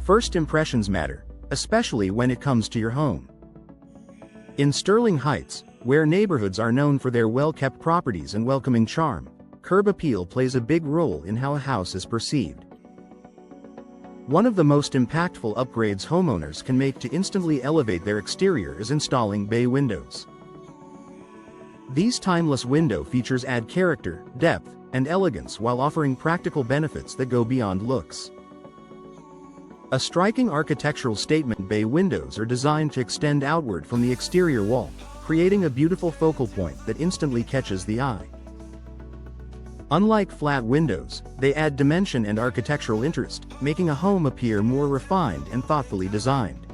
First impressions matter, especially when it comes to your home. In Sterling Heights, where neighborhoods are known for their well-kept properties and welcoming charm, curb appeal plays a big role in how a house is perceived. One of the most impactful upgrades homeowners can make to instantly elevate their exterior is installing bay windows. These timeless window features add character, depth, and elegance while offering practical benefits that go beyond looks. A striking architectural statement: bay windows are designed to extend outward from the exterior wall, creating a beautiful focal point that instantly catches the eye. Unlike flat windows, they add dimension and architectural interest, making a home appear more refined and thoughtfully designed.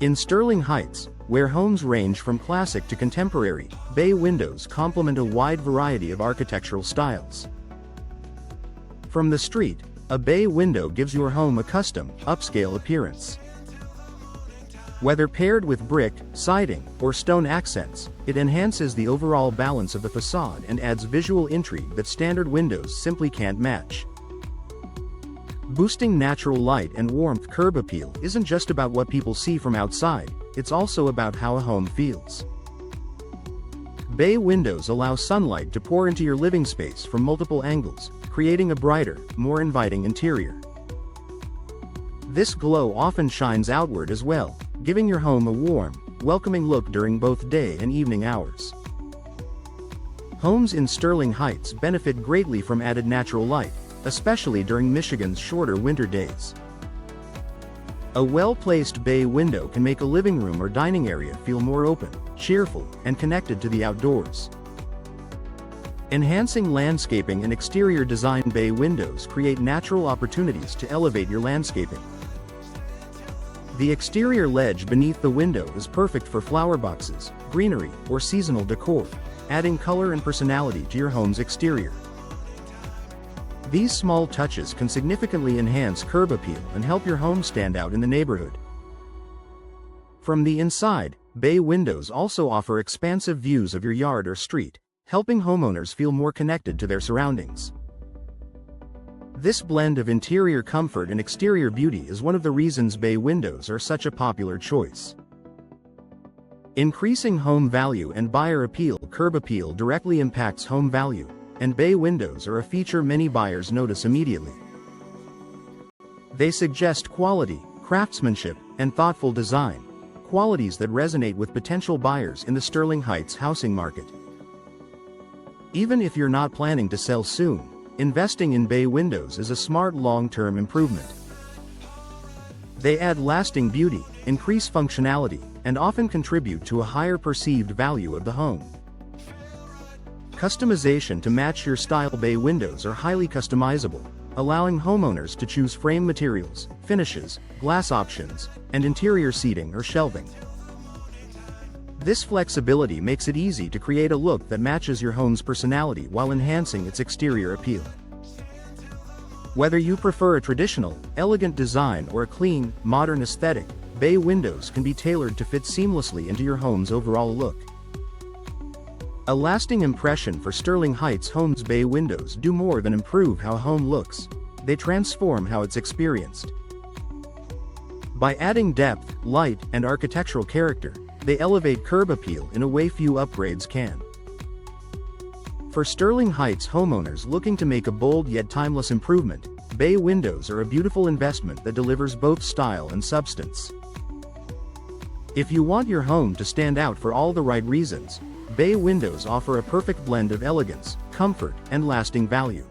In Sterling Heights, where homes range from classic to contemporary, bay windows complement a wide variety of architectural styles. From the street, a bay window gives your home a custom, upscale appearance. Whether paired with brick, siding, or stone accents, it enhances the overall balance of the facade and adds visual intrigue that standard windows simply can't match. Boosting natural light and warmth. Curb appeal isn't just about what people see from outside, it's also about how a home feels. Bay windows allow sunlight to pour into your living space from multiple angles, creating a brighter, more inviting interior. This glow often shines outward as well, giving your home a warm, welcoming look during both day and evening hours. Homes in Sterling Heights benefit greatly from added natural light, especially during Michigan's shorter winter days. A well-placed bay window can make a living room or dining area feel more open, cheerful, and connected to the outdoors. Enhancing landscaping and exterior design. Bay windows create natural opportunities to elevate your landscaping. The exterior ledge beneath the window is perfect for flower boxes, greenery, or seasonal decor, adding color and personality to your home's exterior. These small touches can significantly enhance curb appeal and help your home stand out in the neighborhood. From the inside, bay windows also offer expansive views of your yard or street, helping homeowners feel more connected to their surroundings. This blend of interior comfort and exterior beauty is one of the reasons bay windows are such a popular choice. Increasing home value and buyer appeal. Curb appeal directly impacts home value, and bay windows are a feature many buyers notice immediately. They suggest quality, craftsmanship, and thoughtful design, qualities that resonate with potential buyers in the Sterling Heights housing market. Even if you're not planning to sell soon, investing in bay windows is a smart long-term improvement. They add lasting beauty, increase functionality, and often contribute to a higher perceived value of the home. Customization to match your style. Bay windows are highly customizable, allowing homeowners to choose frame materials, finishes, glass options, and interior seating or shelving. This flexibility makes it easy to create a look that matches your home's personality while enhancing its exterior appeal. Whether you prefer a traditional, elegant design or a clean, modern aesthetic, bay windows can be tailored to fit seamlessly into your home's overall look. A lasting impression for Sterling Heights homes. Bay windows do more than improve how a home looks, they transform how it's experienced. By adding depth, light, and architectural character, they elevate curb appeal in a way few upgrades can. For Sterling Heights homeowners looking to make a bold yet timeless improvement, bay windows are a beautiful investment that delivers both style and substance. If you want your home to stand out for all the right reasons, bay windows offer a perfect blend of elegance, comfort, and lasting value.